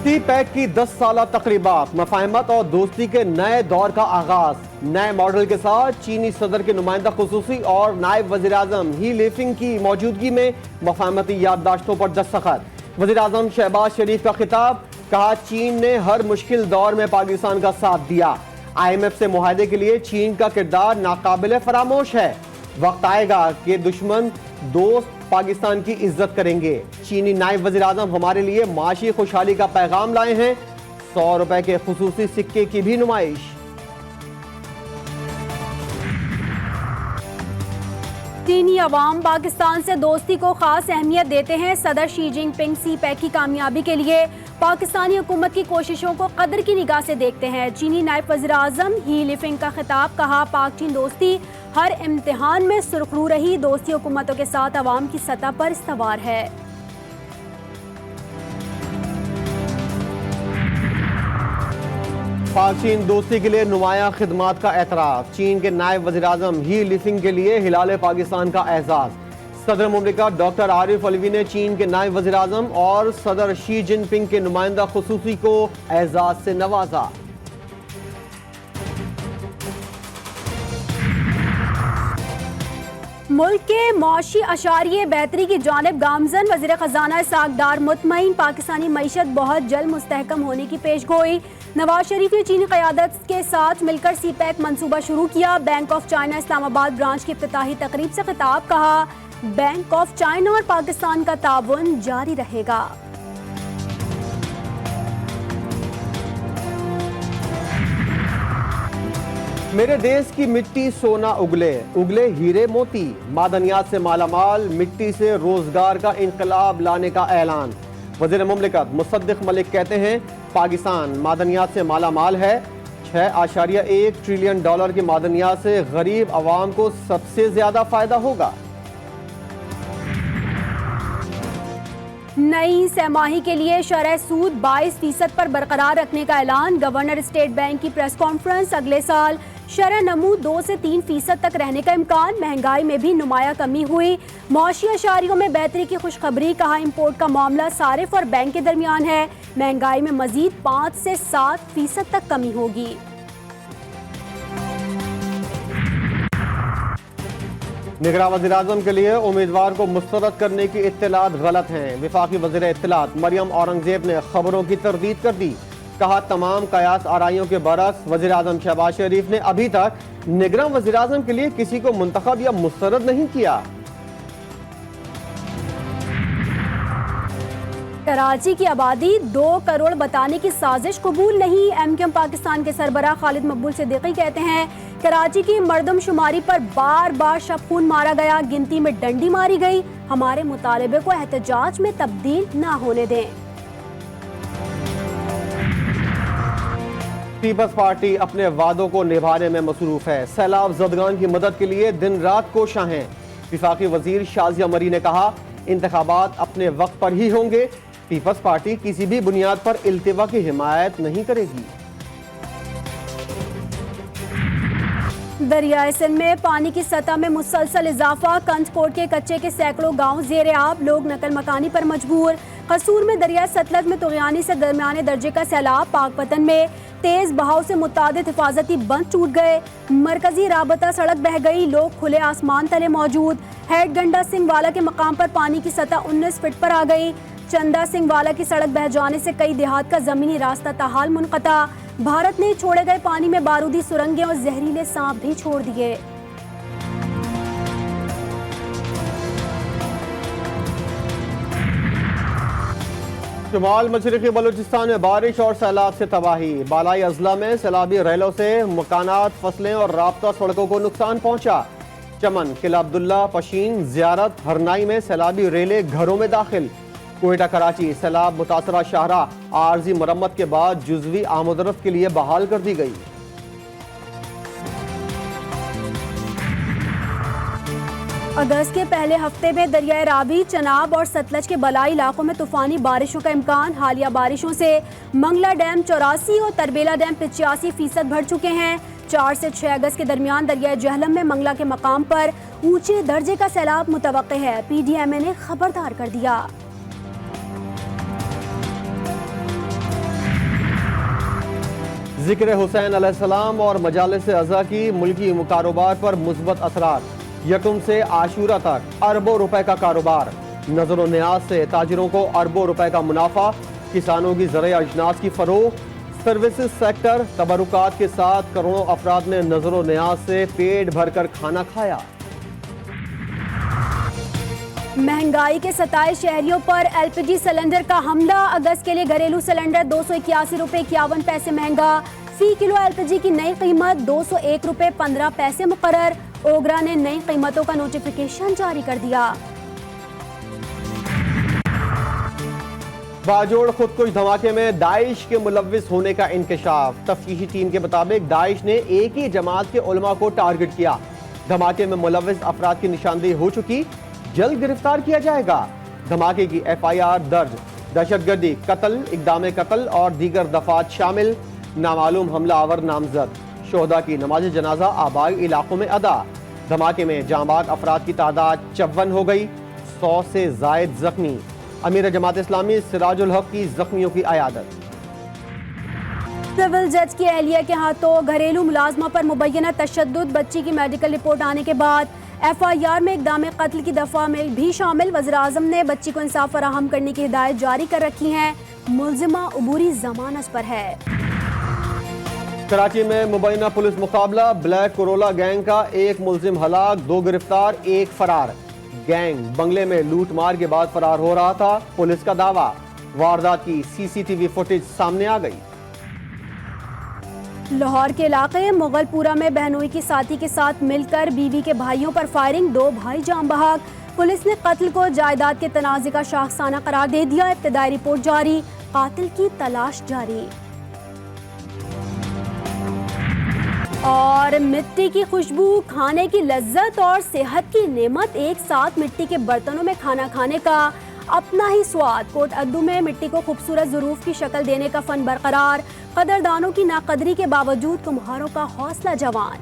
सी pack की 10 साल तकरीबात, मफाहमत और दोस्ती के नए दौर का आगाज। नए मॉडल के साथ चीनी सदर के नुमाइंदा खुसूसी और नायब वज़ीर आज़म ही लिफिंग की मौजूदगी में मफाहमती याददाश्तों पर दस्तखत। वज़ीर आज़म शहबाज शरीफ का खिताब, कहा चीन ने हर मुश्किल दौर में पाकिस्तान का साथ दिया। IMF से मुआहदे के लिए चीन का किरदार नाकाबिले फरामोश है। वक्त आएगा कि दुश्मन दोस्त पाकिस्तान की इज्जत करेंगे। चीनी नायब वज़ीर आज़म हमारे लिए माशी खुशहाली का पैगाम लाए हैं। 100 रुपए के खुसूसी सिक्के की भी नुमाइश। चीनी अवाम पाकिस्तान से दोस्ती को खास अहमियत देते हैं। सदर शी जिनपिंग सी पैक की कामयाबी के लिए पाकिस्तानी हुकूमत की कोशिशों को कदर की निगाह से देखते हैं। चीनी नायब वज़ीर आज़म ही लिफिंग का खिताब, कहा पाक चीन दोस्ती हर इम्तिहान में सुरखरू रही। दोस्ती हुकूमतों के साथ अवाम की सतह पर इस्तवार है। पाक चीन दोस्ती के लिए नुमाया खिदमात का एतराफ़। चीन के नायब वज़ीर आज़म ही लिफिंग के लिए हिलाल पाकिस्तान का एजाज़। सदर मुमलिकत डॉक्टर आरिफ अलवी ने चीन के नायब वज़ीर आज़म और सदर शी जिनपिंग के नुमाइंदा खुसूसी को एजाज़ से नवाजा। मुल्क के मौशी अशारिये बेहतरी की जानिब गामजन। वज़ीर ख़जाना इसहाक़ डार मुतमईन, पाकिस्तानी मईशत बहुत जल्द मुस्तहकम होने की पेशगोई। नवाज शरीफ ने चीनी क़यादत के साथ मिलकर सी पैक मनसूबा शुरू किया। Bank of China Islamabad branch की इफ्तिताही तकरीब से खिताब, कहा बैंक ऑफ चाइना और पाकिस्तान का ताउन जारी रहेगा। मेरे देश की मिट्टी सोना उगले, उगले हीरे मोती। मादनियात से मालामाल, मिट्टी से रोजगार का इंकलाब लाने का ऐलान। वज़ीर मुमलिकत मुसद्दिक मलिक कहते हैं पाकिस्तान मादनियात से मालामाल है। 6.1 ट्रिलियन डॉलर की मादनियात से गरीब आवाम को सबसे ज्यादा फायदा होगा। नई सहमाही के लिए शरह सूद 22% पर बरकरार रखने का ऐलान। गवर्नर स्टेट बैंक की प्रेस कॉन्फ्रेंस, अगले साल शरह नमू 2 से 3% तक रहने का इम्कान। महंगाई में भी नुमाया कमी हुई। मौशी अशारियों में बेहतरी की खुशखबरी, कहा इम्पोर्ट का मामला सारिफ और बैंक के दरमियान है। महंगाई में मजीद 5 से 7% तक कमी होगी। निगरां वज़ीर आज़म के लिए उम्मीदवार को मुस्तरद करने की इत्तलात गलत हैं। वफाकी वज़ीर इत्तलात मरियम औरंगजेब ने खबरों की तरदीद कर दी। कहा तमाम कयास आराइयों के बरस वज़ीर आज़म शहबाज शरीफ ने अभी तक निगरां वज़ीर आज़म के लिए किसी को मुंतखब या मुस्तरद नहीं किया। कराची की आबादी 2 करोड़ बताने की साजिश कबूल नहीं। MKM पाकिस्तान के सरबराह खालिद मकबूल सिद्दीकी कहते हैं कराची की मर्दमशुमारी पर बार बार शब खून मारा गया, गिनती में डंडी मारी गई। हमारे मुतालबे को एहतजाज में तब्दील ना होने दें। पीपल्स पार्टी अपने वादों को निभाने में मसरूफ है। सैलाब ज़दगान की मदद के लिए दिन रात कोशां हैं। वफाकी वजीर शाजिया मरी ने कहा इंतखाबात अपने वक्त पर ही होंगे। पीपल्स पार्टी किसी भी बुनियाद पर इल्तिवा की हिमायत नहीं करेगी। दरियाए सिंध में पानी की सतह में मुसलसल इजाफा। कंचकोट के कच्चे के सैकड़ों गांव जेर आब, लोग नकल मकानी पर मजबूर। कसूर में दरिया सतलज में तुग़यानी से दरमियाने दर्जे का सैलाब। पाकपतन में तेज बहाव से मुतादिद हिफाजती बंद टूट गए। मरकजी राबता सड़क बह गई, लोग खुले आसमान तले मौजूद। हेड गंडा सिंह वाला के मकाम पर पानी की सतह 19 फीट पर आ गई। चंदा सिंह वाला की सड़क बह जाने से कई देहात का जमीनी रास्ता ताहाल मुनक़ता। भारत ने छोड़े गए पानी में बारूदी सुरंगें और जहरीले सांप भी छोड़ दिए। शुमाल मशरक़ी बलूचिस्तान में बारिश और सैलाब से तबाही। बालाई अजला में सैलाबी रेलों से मकानात, फसलें और राब्ता सड़कों को नुकसान पहुंचा। चमन, किला अब्दुल्ला, पशीन, ज़ियारत, हरनाई में सैलाबी रेलें घरों में दाखिल। कोयटा कराची सैलाब मुतासरा शाहराह आर्जी मरम्मत के बाद जुज़वी आमदरफ्त के लिए बहाल कर दी गई। अगस्त के पहले हफ्ते में दरियाए रावी, चनाब और सतलज के बलाई इलाकों में तूफानी बारिशों का इम्कान। हालिया बारिशों से मंगला डैम 84 और तरबेला डैम 85% भर चुके हैं। 4 से 6 अगस्त के दरमियान दरियाए जहलम में मंगला के मकाम पर ऊंचे दर्जे का सैलाब मुतवक्के है। PDMA ने खबरदार कर दिया। ذکر حسین علیہ السلام اور مجالس ازا کی ملکی کاروبار پر مثبت اثرات، یکم سے عاشورہ تک اربوں روپے کا کاروبار، نظر و نیاز سے تاجروں کو اربوں روپے کا منافع، کسانوں کی زرعی اجناس کی فروخت، سروسز سیکٹر تبرکات کے ساتھ کروڑوں افراد نے نظر و نیاز سے پیٹ بھر کر کھانا کھایا۔ مہنگائی کے ستائے شہریوں پر ایل پی جی سلنڈر کا حملہ، اگست کے لیے گھریلو سلنڈر 281 روپے 51 پیسے مہنگا، فی کلو ایل پی جی کی نئی قیمت 201 روپے 15 پیسے مقرر، اوگرا نے نئی قیمتوں کا نوٹیفیکیشن جاری کر دیا۔ باجوڑ خودکش دھماکے میں داعش کے ملوث ہونے کا انکشاف، تفتیشی ٹیم کے مطابق داعش نے ایک ہی جماعت کے علماء کو ٹارگٹ کیا، دھماکے میں ملوث افراد کی نشاندہی ہو چکی، جلد گرفتار کیا جائے گا۔ دھماکے کی ایف آئی آر درج، دہشت گردی، قتل، اقدام قتل اور دیگر دفعات شامل، نامعلوم حملہ آور نامزد، شہداء کی نماز جنازہ آبائی علاقوں میں ادا، دھماکے میں جاں بحق افراد کی تعداد 54 ہو گئی، 100 سے زائد زخمی، امیر جماعت اسلامی سراج الحق کی زخمیوں کی عیادت۔ سول جج کی اہلیہ کے ہاتھوں گھریلو ملازمہ پر مبینہ تشدد، بچی کی میڈیکل رپورٹ آنے کے بعد ایف آئی آر میں اقدام قتل کی دفعہ میں بھی شامل، وزیراعظم نے بچی کو انصاف فراہم کرنے کی ہدایت جاری کر رکھی ہیں، ملزمہ عبوری ضمانت پر ہے۔ کراچی میں مبینہ پولیس مقابلہ، بلیک کورولا گینگ کا ایک ملزم ہلاک، 2 گرفتار 1 فرار، گینگ بنگلے میں لوٹ مار کے بعد فرار ہو رہا تھا، پولیس کا دعویٰ، واردات کی سی سی ٹی وی فوٹیج سامنے آ گئی۔ لاہور کے علاقے مغل پورہ میں بہنوئی کی ساتھی کے ساتھ مل کر بیوی کے بھائیوں پر فائرنگ، 2 بھائی جاں بحق، پولیس نے قتل کو جائیداد کے تنازع کا شاخسانہ قرار دے دیا، ابتدائی رپورٹ جاری، قاتل کی تلاش جاری۔ اور مٹی کی خوشبو، کھانے کی لذت اور صحت کی نعمت، ایک ساتھ مٹی کے برتنوں میں کھانا کھانے کا اپنا ہی سواد، کوٹ ادو میں مٹی کو خوبصورت ظروف کی شکل دینے کا فن برقرار، قدردانوں کی ناقدری کے باوجود کمہاروں کا حوصلہ جوان۔